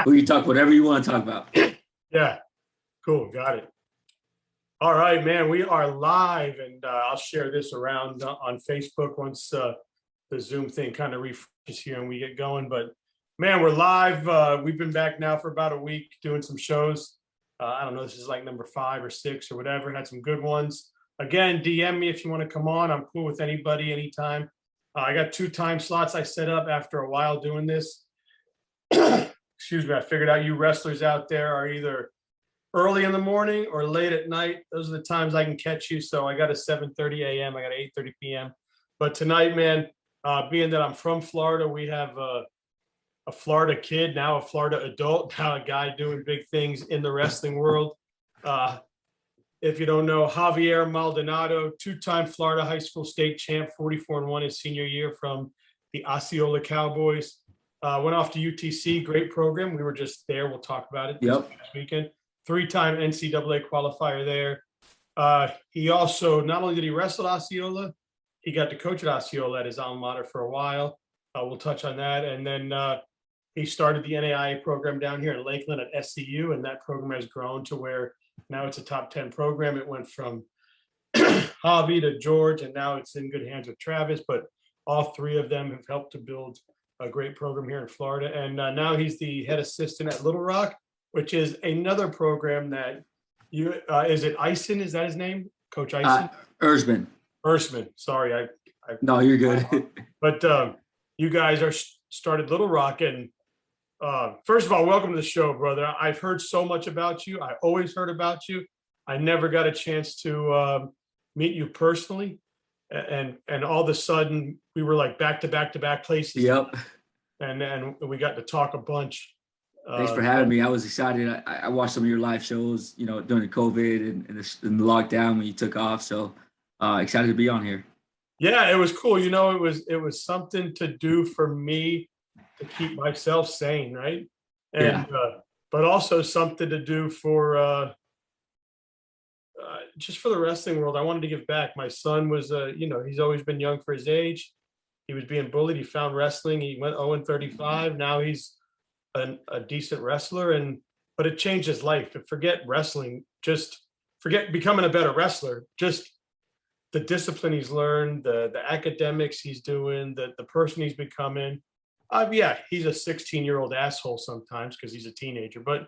We can talk whatever you want to talk about. Yeah, cool. Got it. All right, man. We are live, and I'll share this around on Facebook once the Zoom thing kind of refreshes here and we get going. But man, we're live. We've been back now for about a week doing some shows. I don't know. This is like number 5 or 6 or whatever. Had some good ones. Again, DM me if you want to come on. I'm cool with anybody, anytime. I got 2 time slots I set up after a while doing this. Excuse me. I figured out you wrestlers out there are either early in the morning or late at night. Those are the times I can catch you. So I got a 7:30 a.m. I got an 8:30 p.m. But tonight, man, being that I'm from Florida, we have a Florida kid, now a Florida adult, now a guy doing big things in the wrestling world. If you don't know, Javier Maldonado, 2-time Florida high school state champ, 44-1 his senior year from the Osceola Cowboys. Went off to UTC, great program. We were just there. We'll talk about it this weekend. 3-time NCAA qualifier there. He also, not only did he wrestle at Osceola, he got to coach at Osceola at his alma mater for a while. We'll touch on that. And then he started the NAIA program down here in Lakeland at SCU, and that program has grown to where now it's a top 10 program. It went from Javi to George, and now it's in good hands with Travis. But all 3 of them have helped to build a great program here in Florida. And now he's the head assistant at Little Rock, which is another program that you, is it Eisen? Is that his name? Coach Eisen? Ersman. Sorry. No, you're good. But you guys are started Little Rock. And first of all, welcome to the show, brother. I've heard so much about you. I always heard about you. I never got a chance to meet you personally. And all of a sudden we were like back to back places. Yep. And we got to talk a bunch. Thanks for having me. I was excited. I watched some of your live shows, during the COVID and the lockdown when you took off. So excited to be on here. Yeah, it was cool. It was something to do for me to keep myself sane, right? And but also something to do for just for the wrestling world. I wanted to give back. My son was, he's always been young for his age. He was being bullied. He found wrestling. He went 0-35. Now he's a decent wrestler, but it changed his life. Forget wrestling, just forget becoming a better wrestler. Just the discipline he's learned, the academics he's doing, the person he's becoming. Yeah, he's a 16-year-old asshole sometimes because he's a teenager, but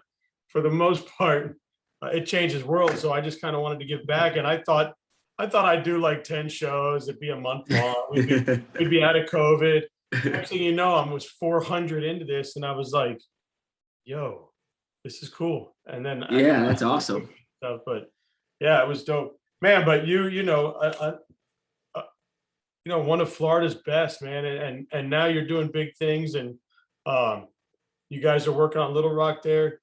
for the most part, it changed his world. So I just kind of wanted to give back, and I thought I'd do like 10 shows. It'd be a month long. We'd be out of COVID. Next thing you know, I was 400 into this, and I was like, "Yo, this is cool." And then that's awesome. Stuff, but yeah, it was dope, man. But you know, one of Florida's best, man, and now you're doing big things, and you guys are working on Little Rock there.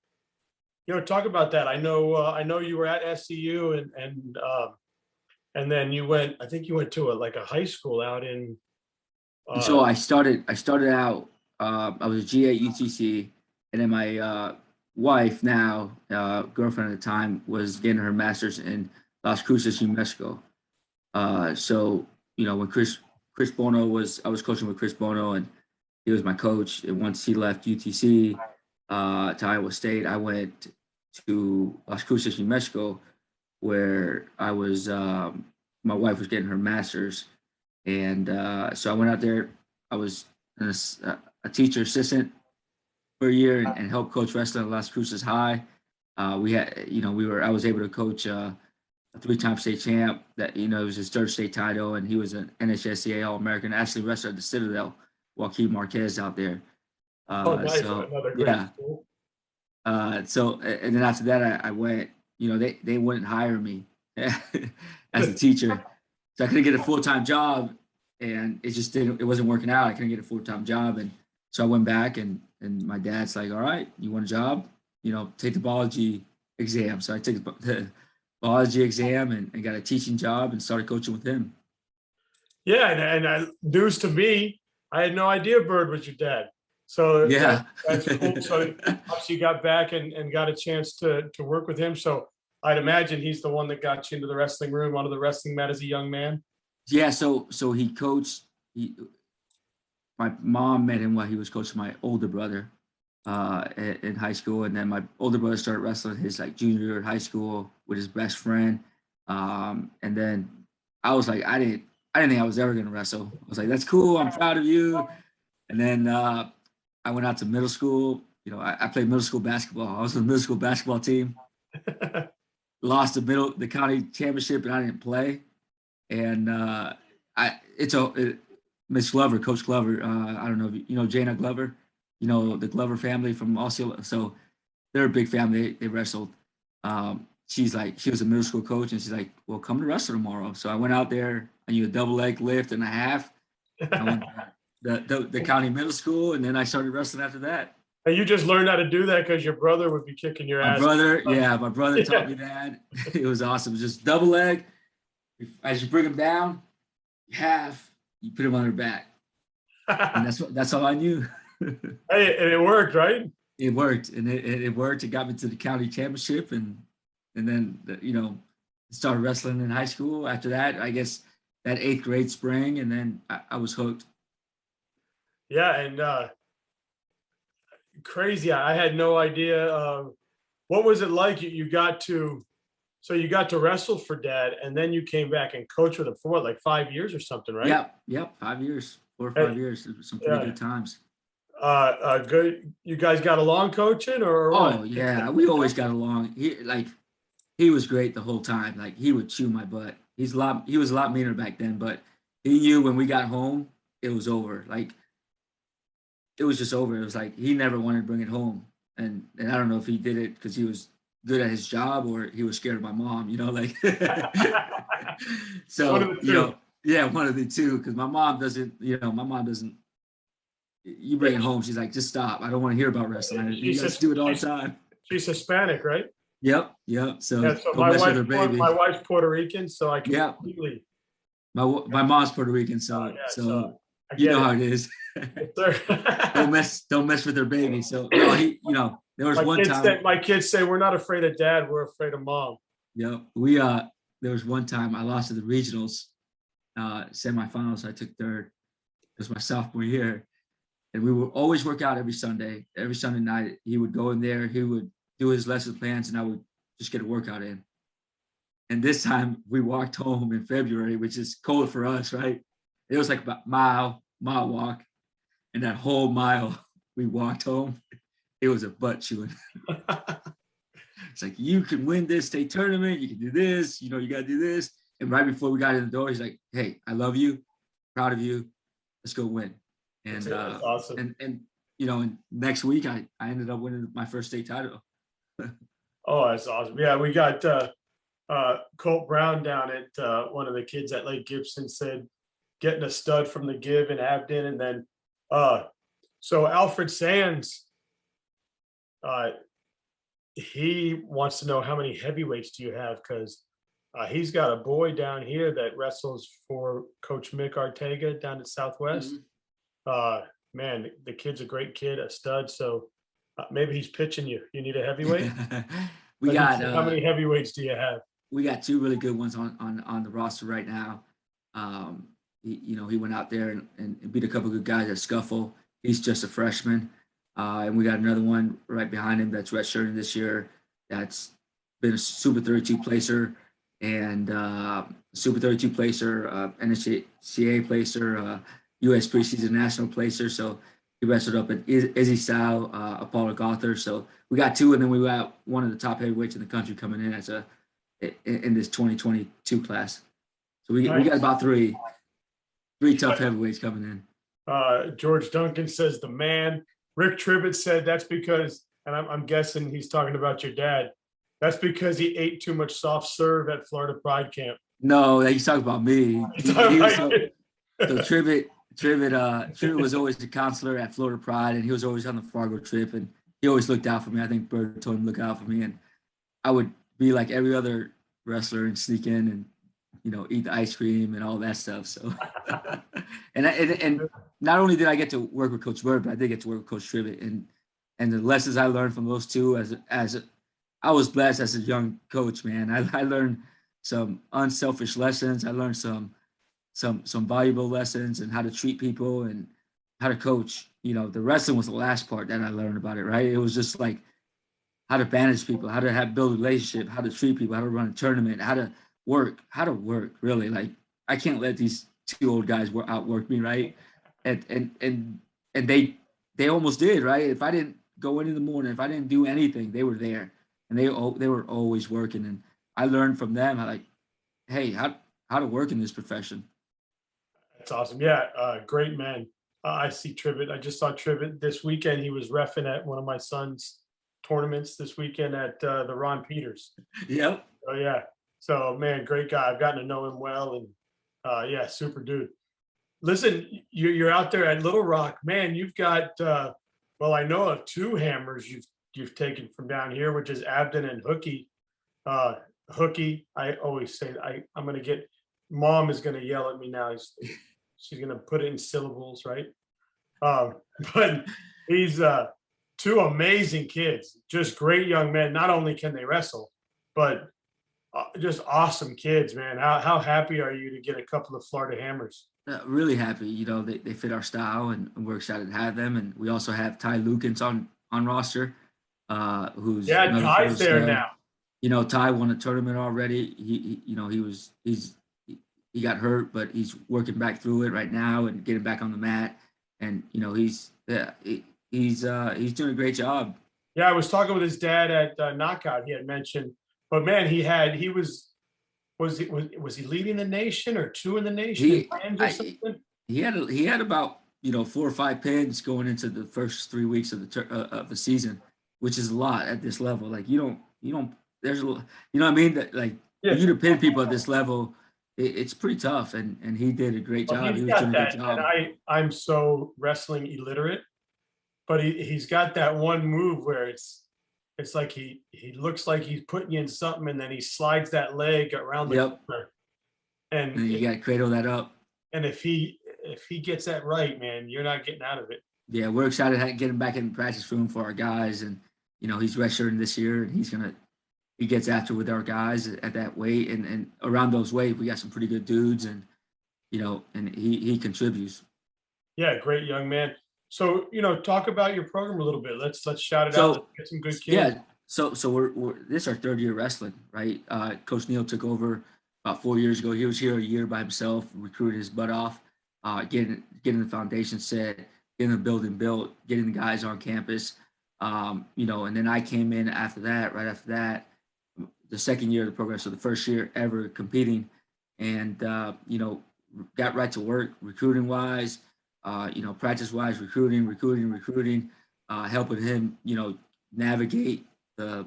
Talk about that. I know you were at SCU, and then you went. I think you went to a high school out in. So I started out. I was a G at UTC, and then my wife, now girlfriend at the time, was getting her master's in Las Cruces, New Mexico. So when Chris Bono I was coaching with Chris Bono, and he was my coach. And once he left UTC to Iowa State, I went to Las Cruces, New Mexico, where I was. My wife was getting her master's. And so I went out there. I was a teacher assistant for a year and helped coach wrestling at Las Cruces High. I was able to coach a 3-time state champ. That it was his 3rd state title, and he was an NHSCA All-American. Actually wrestled at the Citadel, Joaquin Marquez out there. Nice. So yeah. So and then after that, I went. They wouldn't hire me as a teacher. So I couldn't get a full-time job, and it wasn't working out. I couldn't get a full-time job. And so I went back, and my dad's like, "All right, you want a job? Take the biology exam." So I took the biology exam and got a teaching job and started coaching with him. Yeah. And news to me, I had no idea Bird was your dad. So yeah, that's cool. So obviously you got back and got a chance to work with him. So I'd imagine he's the one that got you into the wrestling room, onto the wrestling mat as a young man. Yeah, so he coached. My mom met him while he was coaching my older brother, in high school, and then my older brother started wrestling his like junior year in high school with his best friend. And then I was like, I didn't think I was ever gonna wrestle. I was like, that's cool. I'm proud of you. And then I went out to middle school. You know, I played middle school basketball. I was on the middle school basketball team. Lost the county championship, and I didn't play. And Miss Glover, Coach Glover. I don't know if you know Jana Glover. You know the Glover family from Osceola. So they're a big family. They wrestled. She was a middle school coach, and she's like, "Well, come to wrestle tomorrow." So I went out there. I knew a double leg lift and a half. I went to the county middle school, and then I started wrestling after that. And you just learned how to do that because your brother would be kicking your ass. My brother taught me that. It was awesome. It was just double leg. As you bring him down, half, you put him on their back. And that's all I knew. Hey, and it worked, right? It worked, and it worked. It got me to the county championship, and then started wrestling in high school. After that, I guess that 8th grade spring, and then I was hooked. Yeah, and crazy. I had no idea. What was it like? You got to wrestle for Dad, and then you came back and coached with him for what, like 5 years or something, right? Yep, 5 years, 4 or 5 years. Some pretty good times. Good. You guys got along coaching, or what? Oh yeah, we always got along. He was great the whole time. Like he would chew my butt. He was a lot meaner back then, but he knew when we got home, it was over. Like it was just over. It was like he never wanted to bring it home. And I don't know if he did it because he was good at his job or he was scared of my mom, like so One of the two. yeah, one of the two, because my mom doesn't, you bring it home, she's like, just stop. I don't want to hear about wrestling. You guys do it all the time. She's Hispanic, right? Yep. So don't mess with her baby. My wife's Puerto Rican, so I Yeah. completely. My mom's Puerto Rican, so you know how it is. don't mess with their baby. So there was one time my kids say we're not afraid of Dad, we're afraid of Mom. Yeah, there was one time I lost to the regionals, semifinals. I took third. It was my sophomore year, and we would always work out every Sunday. Every Sunday night, he would go in there. He would do his lesson plans, and I would just get a workout in. And this time, we walked home in February, which is cold for us, right? It was like about mile walk, and that whole mile we walked home. It was a butt chewing. It's like, you can win this state tournament. You can do this. You got to do this. And right before we got in the door, he's like, hey, I love you. Proud of you. Let's go win. And that's awesome. And next week I ended up winning my first state title. Oh, that's awesome. Yeah, we got Colt Brown down at one of the kids at Lake Gibson said getting a stud from the Give in Abden. And then so Alfred Sands, he wants to know how many heavyweights do you have, because he's got a boy down here that wrestles for Coach Mick Ortega down at Southwest. Mm-hmm. Man, the kid's a great kid, a stud. So maybe he's pitching you. You need a heavyweight? How many heavyweights do you have? We got 2 really good ones on the roster right now. He went out there and beat a couple of good guys at Scuffle. He's just a freshman. And we got another one right behind him that's redshirting this year. That's been a Super 32 placer and Super 32 placer, NCAA placer, U.S. preseason national placer. So he wrestled up at Izzy Sal, Apollo Gother. So we got 2, and then we got one of the top heavyweights in the country coming in in this 2022 class. So we got about three tough heavyweights coming in. George Duncan says the man. Rick Tribbett said that's because, and I'm guessing he's talking about your dad, that's because he ate too much soft serve at Florida Pride Camp. No, he's talking about me. So Tribbett was always the counselor at Florida Pride, and he was always on the Fargo trip, and he always looked out for me. I think Bird told him to look out for me, and I would be like every other wrestler and sneak in and eat the ice cream and all that stuff. So, and not only did I get to work with Coach Bird, but I did get to work with Coach Tribbett, and the lessons I learned from those two I was blessed as a young coach, man. I learned some unselfish lessons. I learned some valuable lessons and how to treat people and how to coach. You know, the wrestling was the last part that I learned about it, right? It was just like how to manage people, how to build a relationship, how to treat people, how to run a tournament, how to work really. Like I can't let these two old guys outwork me, right? And they almost did, right? If I didn't go in the morning, if I didn't do anything, they were there, and they were always working. And I learned from them how, like, hey, how to work in this profession. That's awesome. Yeah, great man. I see Trivet. I just saw Trivet this weekend. He was reffing at one of my son's tournaments this weekend at the Ron Peters. Yep. Oh yeah. So man, great guy. I've gotten to know him well, and yeah, super dude. Listen, you're out there at Little Rock, man. You've got well, I know of two hammers you've taken from down here, which is Abden and Hookie. Uh, Hookie, I always say I'm gonna get. Mom is gonna yell at me now. She's gonna put it in syllables, right? Um, but he's two amazing kids, just great young men. Not only can they wrestle, but just awesome kids, man. How happy are you to get a couple of Florida Hammers? Really happy. You know, they fit our style, and we're excited to have them. And we also have Ty Lukens on roster, who's Yeah, another Ty's Florida there stud. now. You know, Ty won a tournament already. You know, he got hurt, but he's working back through it right now and getting back on the mat. And you know, he's doing a great job. Yeah, I was talking with his dad at Knockout. He had mentioned, but man, he was he leading the nation or two in the nation in He pins or I something? he had about, you know, 4 or 5 pins going into the first 3 weeks of the season, which is a lot at this level. Like you don't there's a you know what I mean, that like for Yeah, you to pin people at this level, it's pretty tough. And he did a great well, job. he's He was doing got a good that, and job. I'm so wrestling illiterate, but he's got that one move where it's like he looks like he's putting you in something, and then he slides that leg around the Yep. corner, and And you got to cradle that up. if he gets that right, man, you're not getting out of it. Yeah, we're excited to get him back in the practice room for our guys. And you know, he's redshirting this year, and he gets after with our guys at that weight. And around those weight, we got some pretty good dudes. And you know, and he contributes. Yeah, great young man. So, talk about your program a little bit. Let's shout it out. Let's So get some good kids. yeah, so we're this is our third year wrestling, right? Coach Neal took over about 4 years ago. He was here a year by himself, recruited his butt off, getting the foundation set, getting the building built, getting the guys on campus. You know, and then I came in after that, right after that, the second year of the program, so the first year ever competing, and you know, got right to work recruiting wise, you know, practice wise, recruiting, helping him, you know, navigate the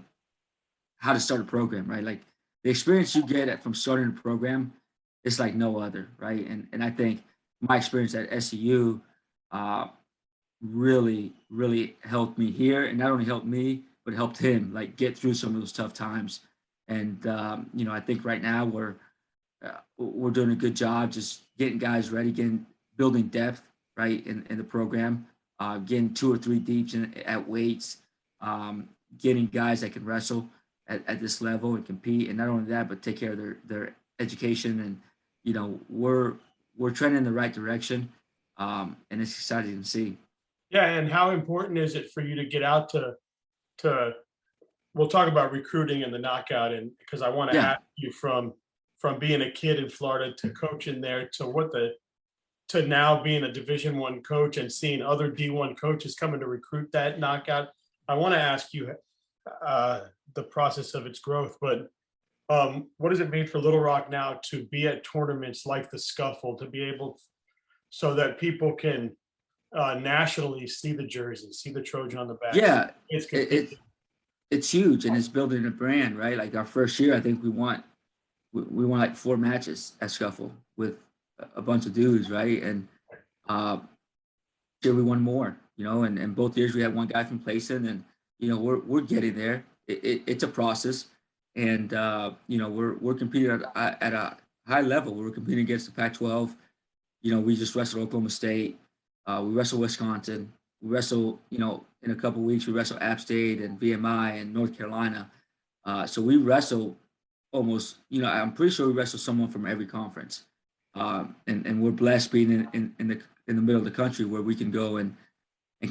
how to start a program, right? Like the experience you get from starting a program, it's like no other, right? And I think my experience at SEU uh, really helped me here, and not only helped me, but helped him like get through some of those tough times. And you know, I think right now we're doing a good job just getting guys ready, getting building depth right in the program, getting 2 or 3 deeps at weights, getting guys that can wrestle at this level and compete, and not only that, but take care of their education. And you know, we're trending in the right direction, and it's exciting to see. Yeah, and how important is it for you to get out to we'll talk about recruiting and the knockout, and because I want to Yeah, ask you from being a kid in Florida to coaching there to now being a Division I coach and seeing other D1 coaches coming to recruit that knockout. I want to ask you the process of its growth, but what does it mean for Little Rock now to be at tournaments like the Scuffle, to be able so that people can nationally see the jersey, see the Trojan on the back? yeah, It's it, competing. it it's huge, and it's building a brand, right? Like our first year, I think we won like 4 matches at Scuffle with a bunch of dudes, right? And uh, year we won more, you know, and both years we had one guy from Playson, and you know we're getting there. It's a process, and you know we're competing at a high level. We're competing against the Pac-12. You know, we just wrestled Oklahoma State. We wrestle Wisconsin. We wrestle, you know, in a couple of weeks we wrestle App State and VMI and North Carolina. So we wrestle almost, you know, I'm pretty sure we wrestle someone from every conference. And we're blessed being in in the middle of the country where we can go and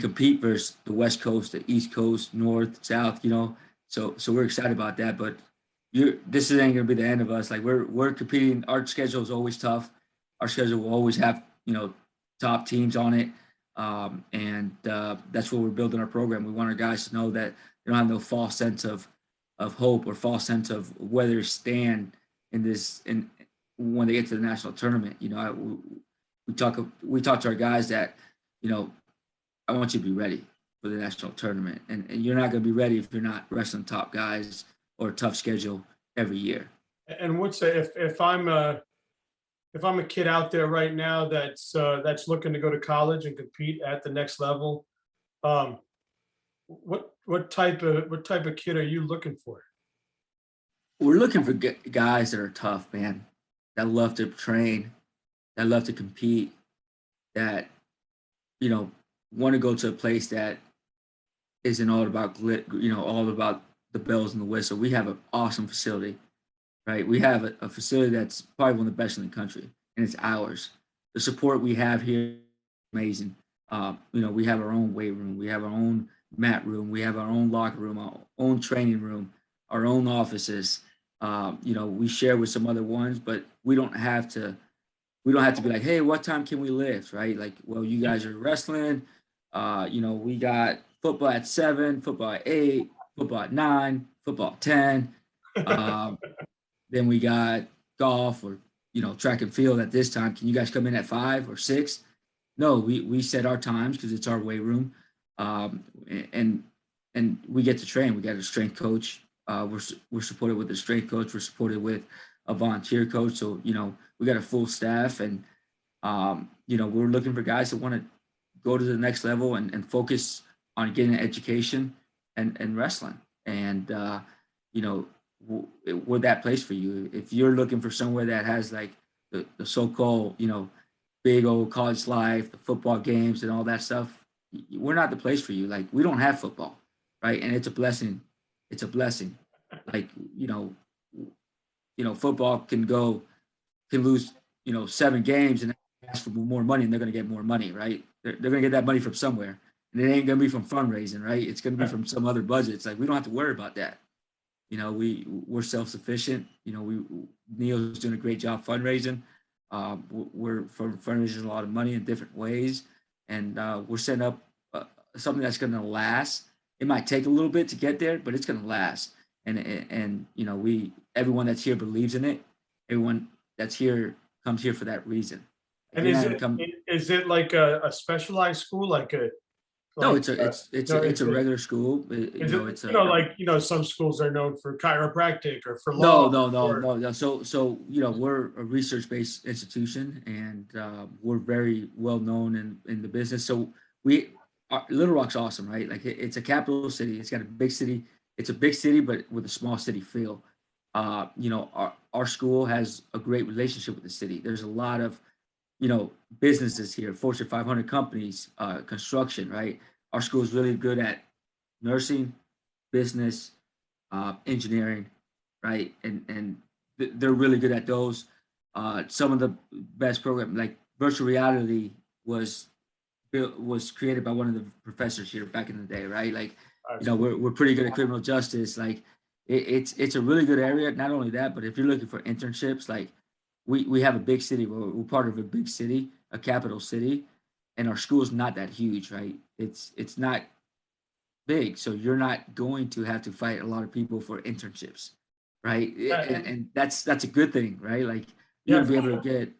compete versus the West Coast, the East Coast, North, South. So we're excited about that. But this ain't gonna be the end of us. Like we're competing. Our schedule is always tough. Our schedule will always have top teams on it, and that's what we're building our program. We want our guys to know that they don't have no false sense of hope or false sense of where they stand in this in when they get to the national tournament. We talk to our guys that I want you to be ready for the national tournament, and you're not going to be ready if you're not wrestling top guys or a tough schedule every year. And if I'm a kid out there right now that's looking to go to college and compete at the next level, what type of kid are you looking for? We're looking for guys that are tough, man, that love to train, that love to compete, that want to go to a place that isn't all about all about the bells and the whistle. We have an awesome facility, right? We have a facility that's probably one of the best in the country, and it's ours. The support we have here is amazing. We have our own weight room, we have our own mat room, we have our own locker room, our own training room, our own offices. We share with some other ones, but we don't have to be like, hey, what time can we lift, right? Like, well, you guys are wrestling. We got football at 7, football at 8, football at 9, football at 10. Then we got golf or track and field at this time. Can you guys come in at 5 or 6? No, we set our times because it's our weight room, and we get to train. We got a strength coach. We're supported with a strength coach. We're supported with a volunteer coach. So we got a full staff, and we're looking for guys that want to go to the next level and focus on getting an education and wrestling. And we're that place for you. If you're looking for somewhere that has like the so-called big old college life, the football games and all that stuff, we're not the place for you. Like, we don't have football, right? And it's a blessing. It's a blessing. Like, football can lose 7 games and ask for more money, and they're going to get more money, right? They're going to get that money from somewhere, and it ain't going to be from fundraising, right? It's going to be from some other budgets. Like, we don't have to worry about that. We're self-sufficient. Neil's doing a great job fundraising. We're fundraising a lot of money in different ways, and we're setting up something that's going to last. It might take a little bit to get there, but it's going to last. And everyone that's here believes in it. Everyone that's here comes here for that reason. And is it like a specialized school, no, it's a regular school. Some schools are known for chiropractic or for law. No. So we're a research-based institution, and we're very well known in the business. So Little Rock's awesome, right? Like, it's a capital city. It's got a big city. It's a big city, but with a small city feel. Our school has a great relationship with the city. There's a lot of businesses here, Fortune 500 companies, construction, right? Our school is really good at nursing, business, engineering, right? And they're really good at those. Some of the best programs, like virtual reality, was created by one of the professors here back in the day, right? Like, we're pretty good at criminal justice. Like, it's a really good area. Not only that, but if you're looking for internships, like, we have a big city. We're part of a big city, a capital city, and our school is not that huge, right? It's not big, so you're not going to have to fight a lot of people for internships, right? And that's a good thing, right? Like, you're gonna be able to get,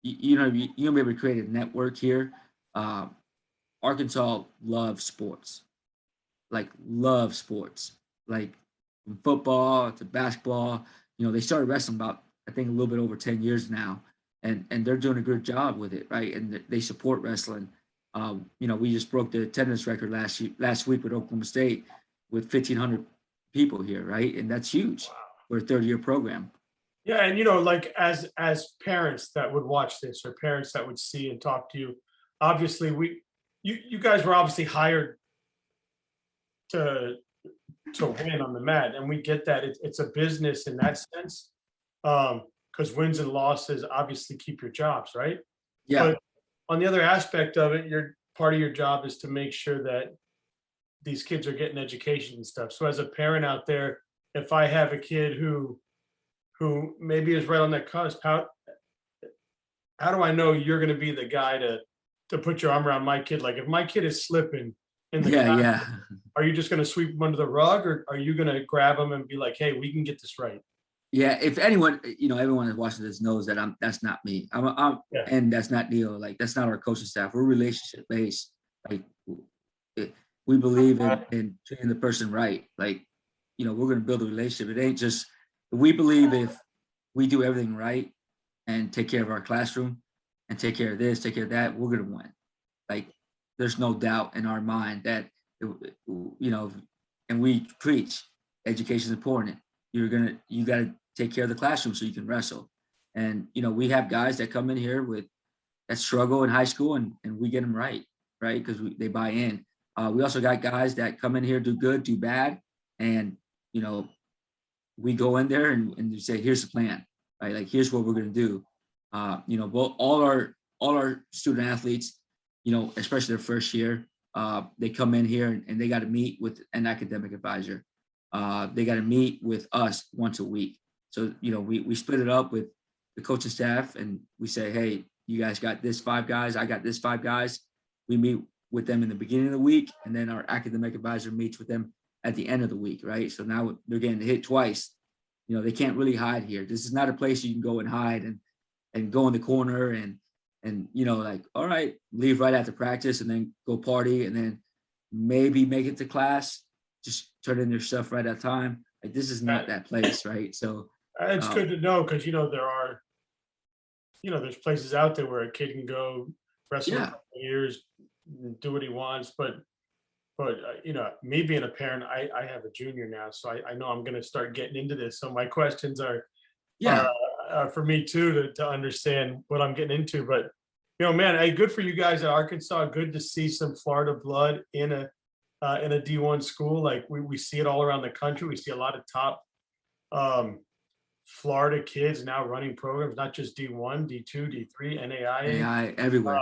you're gonna be able to create a network here. Arkansas loves sports, like from football to basketball. They started wrestling about, I think, a little bit over 10 years now, and they're doing a good job with it, right? And they support wrestling. We just broke the attendance record last week with Oklahoma State with 1,500 people here, right? And that's huge for a 30-year program. Yeah, and like as parents that would watch this, or parents that would see and talk to you, obviously you guys were obviously hired to win on the mat, and we get that it's a business in that sense, because wins and losses obviously keep your jobs, right? Yeah. on the other aspect of it, part of your job is to make sure that these kids are getting education and stuff. So as a parent out there, if I have a kid who maybe is right on that cusp, how do I know you're going to be the guy to put your arm around my kid? Like if my kid is slipping in the class, Yeah. are you just going to sweep him under the rug, or are you going to grab him and be like, hey, we can get this right? Yeah, if anyone, everyone that's watching this knows that that's not me. Yeah. And that's not Neil. Like that's not our coaching staff. We're relationship based. Like we believe in treating the person right. Like, we're going to build a relationship. It ain't just, we believe if we do everything right and take care of our classroom and take care of this, take care of that, we're going to win. Like there's no doubt in our mind that, and we preach education is important. You got to take care of the classroom so you can wrestle. And, we have guys that come in here that struggle in high school and we get them right? Because they buy in. We also got guys that come in here, do good, do bad. And, we go in there and you say, here's the plan, right? Like, here's what we're going to do. Both all our student athletes, especially their first year, they come in here and they got to meet with an academic advisor. They got to meet with us once a week. So, we split it up with the coaching staff and we say, hey, you guys got this 5 guys. I got this 5 guys. We meet with them in the beginning of the week. And then our academic advisor meets with them at the end of the week. Right. So now they're getting hit twice. They can't really hide here. This is not a place you can go and hide and go in the corner and like, all right, leave right after practice and then go party and then maybe make it to class. Just turn in their stuff right at time. Like this is not that place, right? So it's good to know because there's places out there where a kid can go wrestle a couple of years, do what he wants. But me being a parent, I have a junior now, so I know I'm going to start getting into this. So my questions are for me too to understand what I'm getting into. But man, hey, good for you guys at Arkansas. Good to see some Florida blood in a D1 school. Like we see it all around the country. We see a lot of top Florida kids now running programs, not just D1, D2, D3, NAIA, everywhere.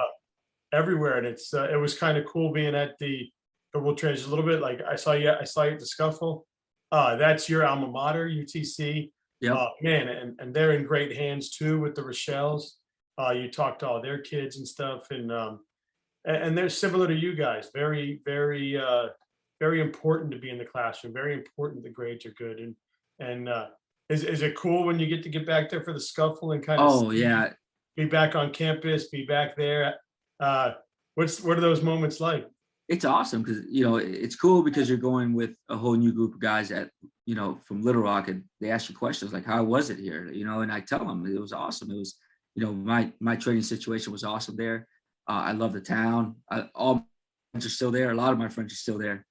Everywhere. And it was kind of cool being at we'll transition a little bit. Like I saw you at the Scuffle. That's your alma mater, UTC. Yeah. Man, and they're in great hands too with the Rochelles. You talked to all their kids and stuff, and they're similar to you guys. Very, very, very important to be in the classroom. Very important the grades are good. And is it cool when you get back there for the Scuffle and kind of be back on campus, be back there? What are those moments like? It's awesome because it's cool because you're going with a whole new group of guys that from Little Rock, and they ask you questions like, how was it here? And I tell them it was awesome. It was my training situation was awesome there. I love the town. All my friends are still there. A lot of my friends are still there.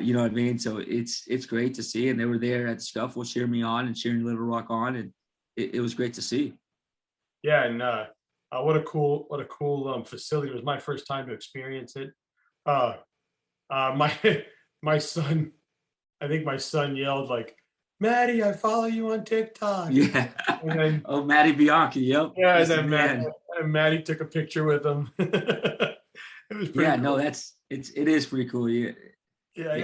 You know what I mean? So it's great to see. And they were there at the Scuffle cheering me on and cheering Little Rock on. And it was great to see. Yeah. And what a cool facility. It was my first time to experience it. My son, I think my son yelled like, Maddie, I follow you on TikTok. Yeah. And then, Maddie Bianchi. Yep. Yeah. And then Maddie took a picture with him. It was pretty cool. No, it is pretty cool. Yeah.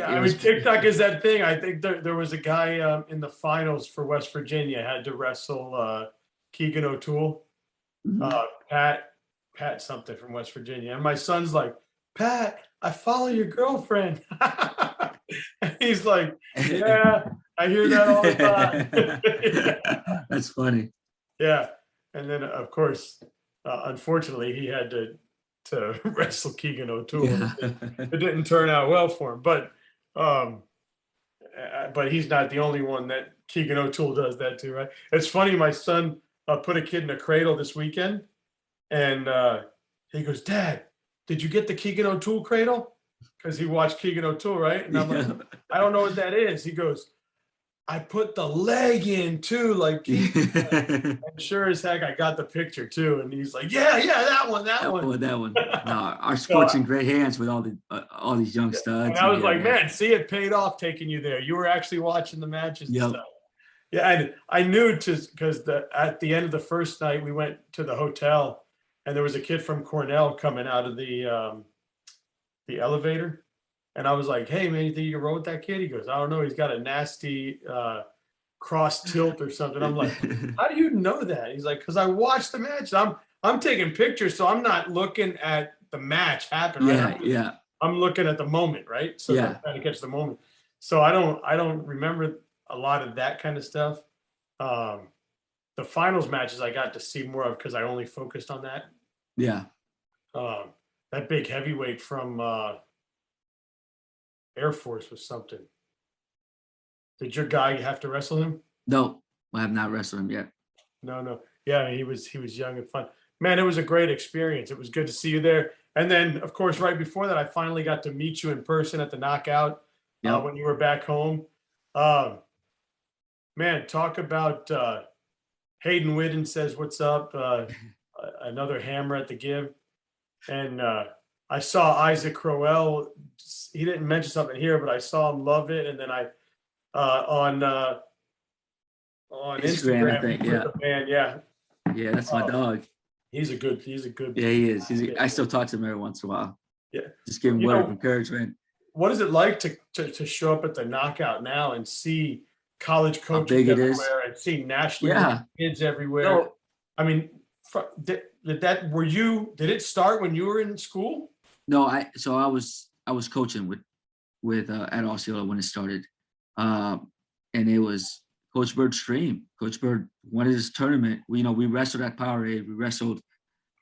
I mean, TikTok is that thing. I think there was a guy in the finals for West Virginia had to wrestle Keegan O'Toole, Pat something from West Virginia. And my son's like, Pat, I follow your girlfriend. And he's like, yeah, I hear that all the time. That's funny. Yeah. And then, of course, unfortunately, he had to wrestle Keegan O'Toole. Yeah. It didn't turn out well for him. But he's not the only one that Keegan O'Toole does that to, right? It's funny, my son put a kid in a cradle this weekend. And he goes, Dad, did you get the Keegan O'Toole cradle? Because he watched Keegan O'Toole, right? And I'm like, I don't know what that is. He goes, I put the leg in too, like Keegan. And sure as heck, I got the picture too. And he's like, yeah, that one. That one. No, our sport's in great hands with all these young studs. And I was like, man, see, it paid off taking you there. You were actually watching the matches and stuff. Yeah, and I knew because at the end of the first night, we went to the hotel. and there was a kid from Cornell coming out of the elevator. And I was like, hey man, you think you can roll with that kid? He goes, I don't know. He's got a nasty cross tilt or something. I'm like, how do you know that? He's like, because I watched the match. I'm taking pictures, so I'm not looking at the match happen, right? Yeah. I'm looking at the moment, right? So Yeah. I'm trying to catch the moment. So I don't remember a lot of that kind of stuff. The finals matches I got to see more of because I only focused on that. Yeah. That big heavyweight from Air Force was something. Did your guy have to wrestle him? No, I have not wrestled him yet. No. Yeah, he was young and fun. Man, it was a great experience. It was good to see you there. And then, of course, right before that, I finally got to meet you in person at the Knockout Yep. when you were back home. Man, talk about Hayden Whitten says, "What's up?" Another hammer at the give. And I saw Isaac Crowell. He didn't mention something here, but I saw him love it. And then I on Instagram, I Instagram, think. he put Yeah. the man, yeah. Yeah, that's my dog. He's a good. Yeah, he is. I still talk to him every once in a while. Yeah. Just give him word of encouragement. What is it like to show up at the Knockout now and see college How coaches big it is. everywhere and see nationally Yeah. ranked kids everywhere? No, I mean, did it start when you were in school? no, I was coaching with at Osceola when it started. And it was Coach Bird's dream. Coach Bird wanted his tournament. We wrestled at Powerade.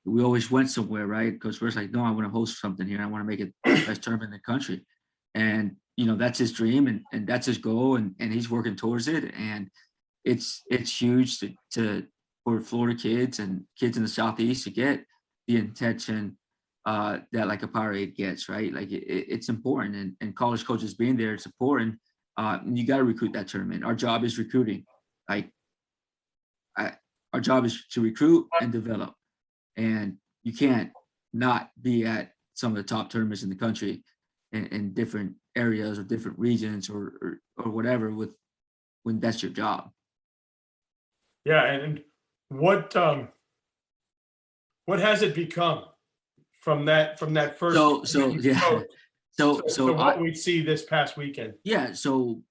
We always went somewhere, right? Coach Bird's like, no, I want to host something here. I want to make it the best tournament in the country. And that's his dream and that's his goal and he's working towards it. And it's huge for Florida kids and kids in the Southeast to get the attention that like a Powerade gets, right? Like it's important and college coaches being there, it's important. You got to recruit that tournament. Our job is recruiting. Like our job is to recruit and develop. And you can't not be at some of the top tournaments in the country in different areas or different regions or whatever when that's your job. Yeah, and what has it become from that first? So what we see this past weekend. Yeah, so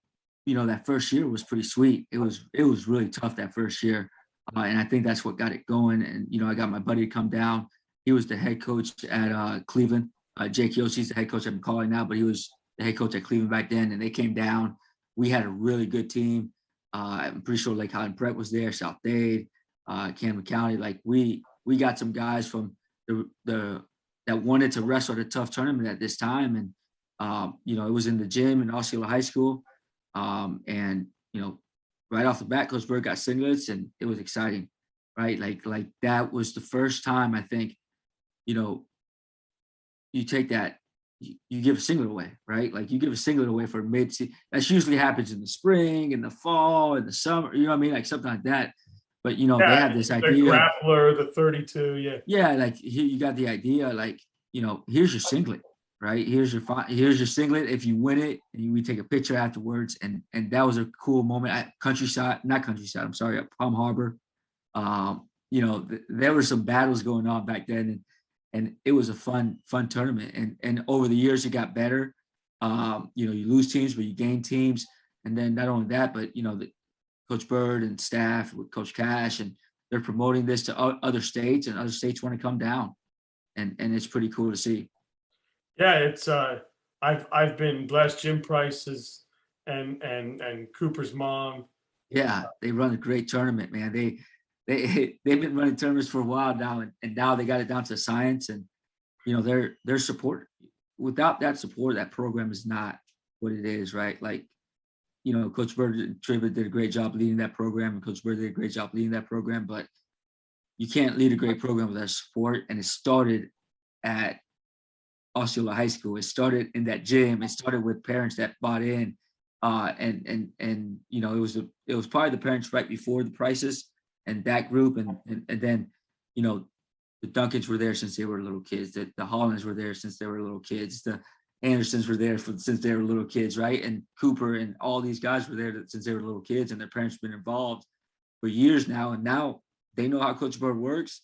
that first year was pretty sweet. It was really tough that first year, and I think that's what got it going. And I got my buddy to come down. He was the head coach at Cleveland. Jake Yossi's the head coach I'm calling now, but he was the head coach at Cleveland back then. And they came down. We had a really good team. I'm pretty sure Lake Highland Prep was there, South Dade, Camden County. Like we got some guys from the that wanted to wrestle at a tough tournament at this time, and it was in the gym in Osceola High School, and right off the bat, Coach Bird got singlets, and it was exciting, right? Like that was the first time I think, you take that. You give a singlet away, right? Like you give a singlet away for mid-season. That usually happens in the spring, in the fall, in the summer. You know what I mean? Like something like that. But they have this idea. The grappler, the 32, yeah. Yeah, like you got the idea. Like here's your singlet, right? Here's your singlet. If you win it, and we take a picture afterwards, and that was a cool moment at not Countryside. I'm sorry, at Palm Harbor. There were some battles going on back then, and it was a fun tournament. And over the years, it got better. You lose teams, but you gain teams. And then not only that, but the Coach Bird and staff with Coach Cash, and they're promoting this to other states, and other states want to come down, and it's pretty cool to see. Yeah, it's I've been blessed. Jim Price's and Cooper's mom. Yeah, they run a great tournament, man. They've been running tournaments for a while now, and now they got it down to science, and their support. Without that support, that program is not what it is, right? Like, Coach Bird and Trevor did a great job leading that program, and Coach Bird did a great job leading that program, but you can't lead a great program without support. And it started at Osceola High School. It started in that gym. It started with parents that bought in, and it was probably the parents right before the Prices and that group, and then the Duncans were there since they were little kids. The Hollands were there since they were little kids. The Andersons were there since they were little kids, right? And Cooper and all these guys were there since they were little kids, and their parents have been involved for years now. And now they know how Coach Bird works,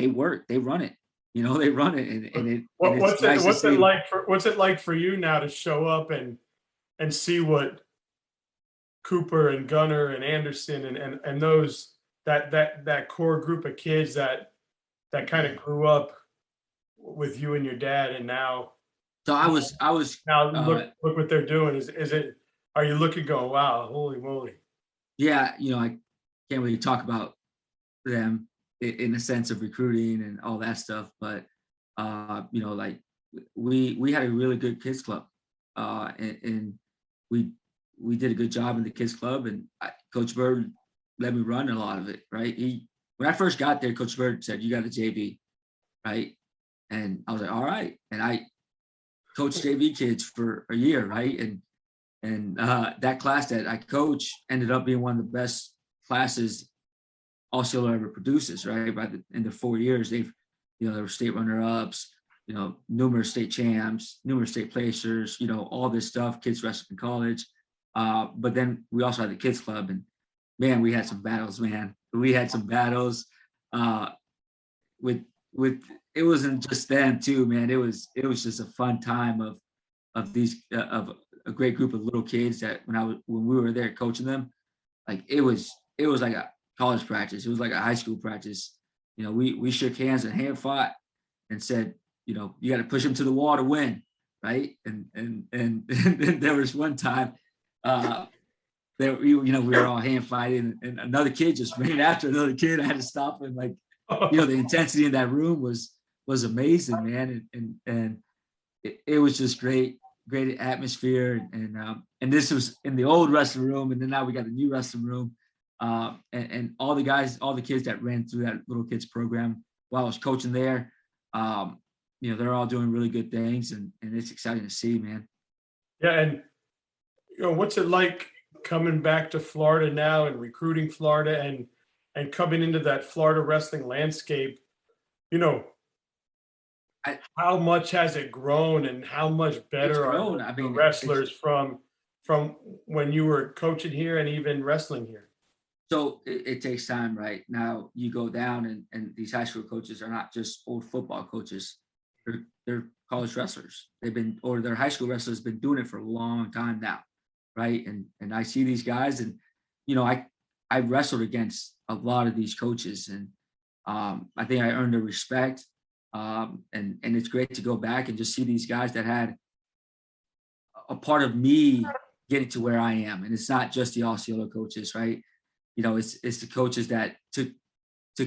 work, they run it, they run it, and it's What's it nice to see. what's it like for you now to show up and see what Cooper and Gunner and Anderson and those that core group of kids that kind of grew up with you and your dad, and now So I was now look what they're doing. Is it, are you looking going, wow, holy moly? yeah, I can't really talk about them in the sense of recruiting and all that stuff, but like we had a really good kids club, and we did a good job in the kids club, and Coach Bird let me run a lot of it. Right, when I first got there, Coach Bird said, "You got a JV," right, and I was like, "All right," and I coached JV kids for a year, right, and that class that I coached ended up being one of the best classes Osceola ever produces, right? In the 4 years, they were state runner-ups, numerous state champs, numerous state placers, all this stuff, kids wrestling in college. But then we also had the kids club, and man, we had some battles, man. We had some battles with it wasn't just them too, man. It was just a fun time of these of a great group of little kids that when we were there coaching them, like it was like a college practice. It was like a high school practice. We shook hands and hand fought and said, you got to push them to the wall to win, right? And there was one time that we were all hand fighting, and another kid just ran after another kid. I had to stop him. Like, the intensity in that room was amazing, man, and it was just great atmosphere, and this was in the old wrestling room, and then now we got a new wrestling room. And all the kids that ran through that little kids program while I was coaching there, they're all doing really good things, and it's exciting to see, man. Yeah, and what's it like coming back to Florida now and recruiting Florida and coming into that Florida wrestling landscape? How much has it grown, and how much better are the wrestlers from when you were coaching here and even wrestling here? So it takes time, right? Now you go down, and these high school coaches are not just old football coaches. They're college wrestlers. Or their high school wrestlers been doing it for a long time now, right? And I see these guys, and I wrestled against a lot of these coaches, and I think I earned their respect. And it's great to go back and just see these guys that had a part of me getting to where I am. And it's not just the Osceola coaches, right? It's the coaches that took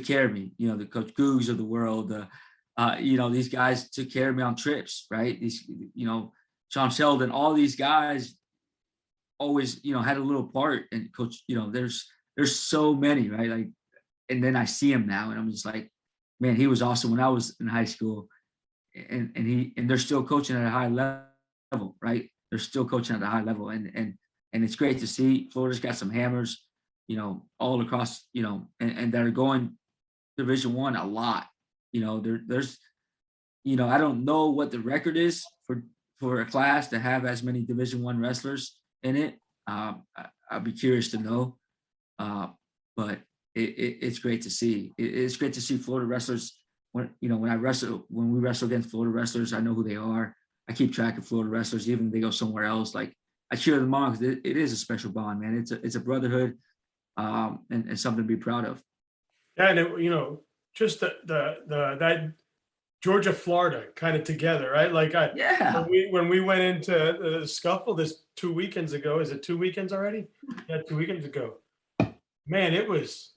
care of me, the Coach Googs of the world, these guys took care of me on trips, right? These, Sean Sheldon, all these guys always, had a little part. And Coach, there's so many, right? Like, and then I see him now, and I'm just like, man, he was awesome when I was in high school, and they're still coaching at a high level, right? They're still coaching at a high level, and it's great to see. Florida's got some hammers, all across, and that are going Division I a lot. There's, I don't know what the record is for a class to have as many Division I wrestlers in it. I'd be curious to know, but it's great to see. It's great to see Florida wrestlers. When we wrestle against Florida wrestlers, I know who they are. I keep track of Florida wrestlers, even if they go somewhere else. Like, I cheer them on because it is a special bond, man. It's a brotherhood, and something to be proud of. Yeah, and just that Georgia Florida kind of together, right? Like, yeah, when we went into the scuffle this 2 weekends ago. Is it 2 weekends already? Yeah, 2 weekends ago. Man, it was.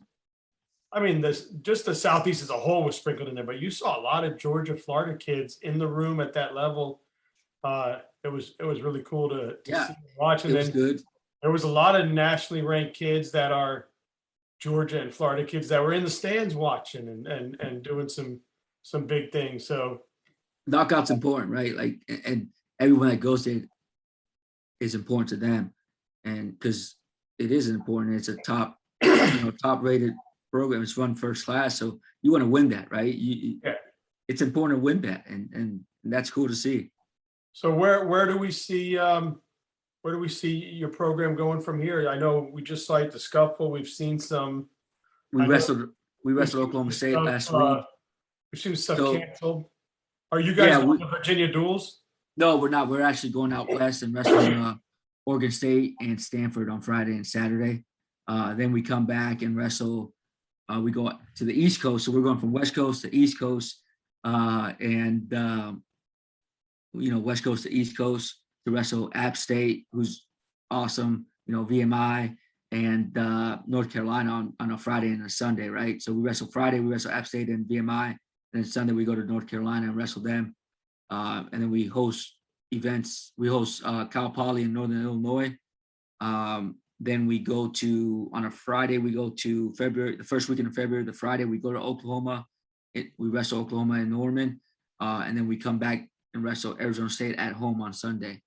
I mean, just the Southeast as a whole was sprinkled in there, but you saw a lot of Georgia, Florida kids in the room at that level. It was really cool to see and watch. And it was good. There was a lot of nationally ranked kids that are Georgia and Florida kids that were in the stands watching and doing some big things. So knockout's important, right? Like, and everyone that goes there is important to them, and because it is important. It's a top rated program. It's run first class, so you want to win that, right? It's important to win that, and that's cool to see. So where do we see your program going from here? I know we just saw the scuffle. We've seen some. We wrestled Oklahoma State last week. We've seen stuff So canceled. Are you guys yeah, going to Virginia duels? no, we're not. We're actually going out west and wrestling Oregon State and Stanford on Friday and Saturday. Then we come back and wrestle. We go to the East Coast, so we're going from West Coast to East Coast, and West Coast to East Coast to wrestle App State, who's awesome. VMI and North Carolina on a Friday and a Sunday, right? So we wrestle Friday, we wrestle App State and VMI, and then Sunday we go to North Carolina and wrestle them. And then we host events. We host Cal Poly in Northern Illinois. Then we go to, on a Friday, we go to February, the first weekend of February, the Friday, we go to Oklahoma. We wrestle Oklahoma and Norman. And then we come back and wrestle Arizona State at home on Sunday.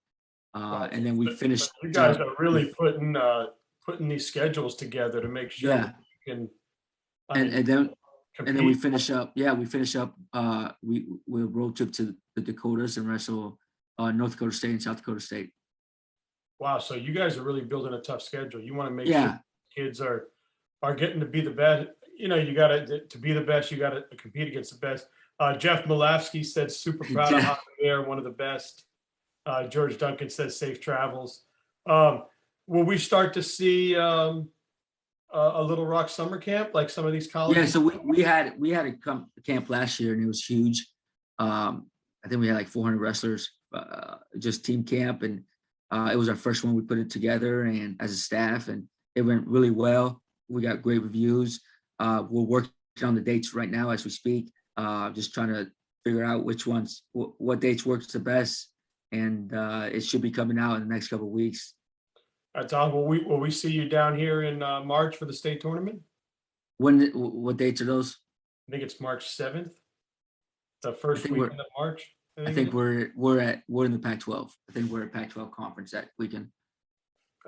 And then we finish. You guys are really putting these schedules together to make sure Yeah. you can. And then we finish up. Yeah, we finish up. We'll road trip to the Dakotas and wrestle North Dakota State and South Dakota State. Wow, so you guys are really building a tough schedule. You want to make Yeah. sure kids are getting to be the best. You got to be the best. You got to compete against the best. Jeff Malafsky said, super proud of Javier, one of the best. George Duncan says safe travels. Will we start to see a Little Rock summer camp like some of these colleges? Yeah, so we had a camp last year and it was huge. I think we had like 400 wrestlers, just team camp, and it was our first one. We put it together and as a staff, and it went really well. We got great reviews. We're working on the dates right now as we speak. Just trying to figure out what dates works the best, and it should be coming out in the next couple of weeks. Tom, will we see you down here in March for the state tournament? What dates are those? I think it's March 7th, the first weekend of March. I think we're in the Pac-12. I think we're at Pac-12 conference that weekend.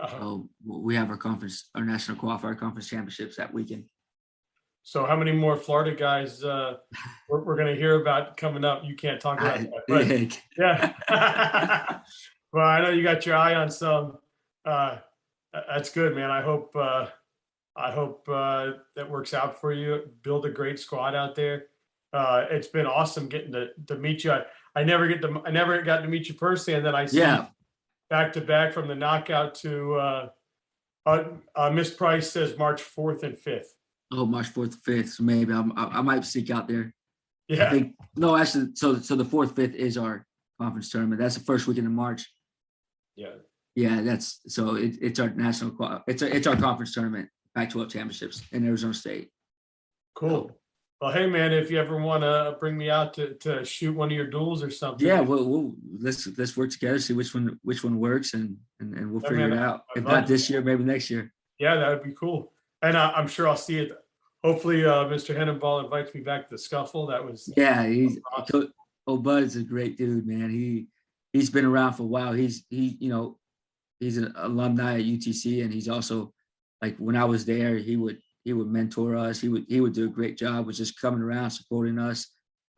So we have our national qualifier conference championships that weekend. So how many more Florida guys we're going to hear about coming up? You can't talk about that, but yeah. Well, I know you got your eye on some. That's good, man. I hope that works out for you. Build a great squad out there. It's been awesome getting to meet you. I never got to meet you personally, and then I see you back to back from the knockout to Miss Price says March 4th and 5th. Oh, March 4th, 5th. So maybe I might seek out there. Yeah. I think, no, actually, so the 4th, 5th is our conference tournament. That's the first weekend in March. Yeah. Yeah, it's our national, it's our conference tournament, Pac-12 championships in Arizona State. Cool. Well, hey man, if you ever want to bring me out to shoot one of your duels or something. Yeah, let's work together, see which one works, and we'll figure it out. If not this year, maybe next year. Yeah, that would be cool. And I'm sure I'll see it. Hopefully, Mr. Hennenball invites me back to the scuffle. That was awesome. Bud is a great dude, man. He's been around for a while. He's an alumni at UTC, and he's also, like, when I was there, he would mentor us. He would do a great job with just coming around, supporting us.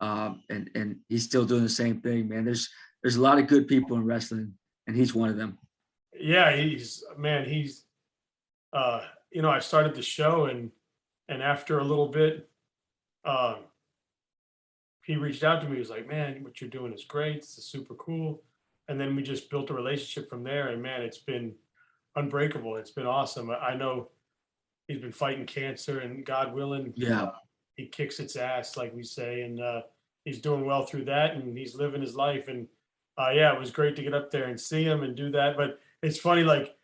And he's still doing the same thing, man. There's a lot of good people in wrestling, and he's one of them. Yeah, I started the show, and after a little bit, he reached out to me. He was like, man, what you're doing is great. It's super cool. And then we just built a relationship from there. And man, it's been unbreakable. It's been awesome. I know he's been fighting cancer, and God willing, he kicks its ass, like we say. And he's doing well through that, and he's living his life. And it was great to get up there and see him and do that. But it's funny, like,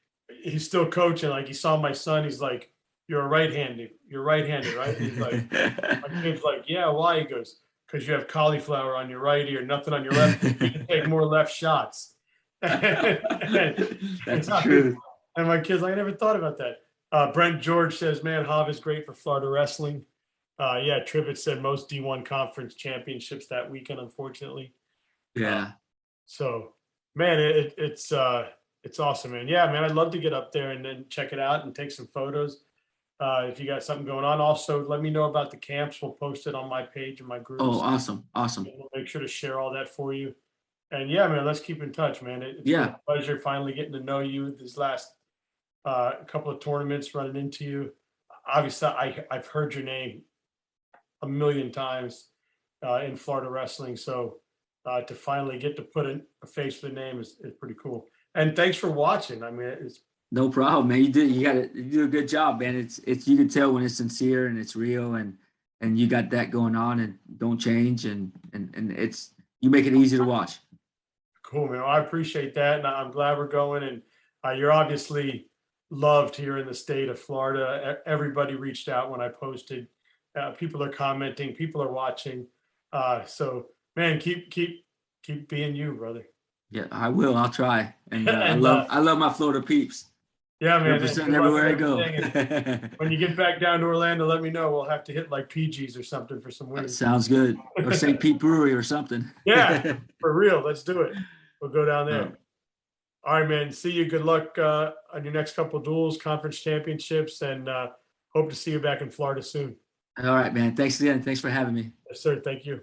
he's still coaching. Like, he saw my son. He's like, you're right-handed, right? He's like, my kid's like, yeah, why? He goes, because you have cauliflower on your right ear, nothing on your left. You can take more left shots. That's true. And my kid's like, I never thought about that. Brent George says, man, Hav is great for Florida wrestling. Tribbett said most D1 conference championships that weekend, unfortunately. Yeah. So, man, it's awesome, man. Yeah, man, I'd love to get up there and then check it out and take some photos. If you got something going on, also let me know about the camps. We'll post it on my page and my groups. Oh, awesome. We'll make sure to share all that for you. And yeah, man, let's keep in touch, man. It's been a pleasure finally getting to know you this last couple of tournaments, running into you. Obviously, I've heard your name a million times. in Florida wrestling. So to finally get to put a face to the name is pretty cool. And thanks for watching. I mean, it's No problem, man. You do a good job, man. It's you can tell when it's sincere and it's real, and you got that going on and don't change, and it's you make it easy to watch. cool, man. Well, I appreciate that, and I'm glad we're going. And you're obviously loved here in the state of Florida. Everybody reached out when I posted. People are commenting. People are watching. So, man, keep being you, brother. Yeah, I will. I'll try. And And I love my Florida peeps. yeah, man. Represent Good luck everywhere I with go. everything. And when you get back down to Orlando, let me know. We'll have to hit like PG's or something for some wings. Sounds good. Or St. Pete Brewery or something. Yeah, for real. Let's do it. We'll go down there. All right, man. See you. Good luck on your next couple duels, conference championships, and hope to see you back in Florida soon. All right, man. Thanks again. Thanks for having me. Yes, sir. Thank you.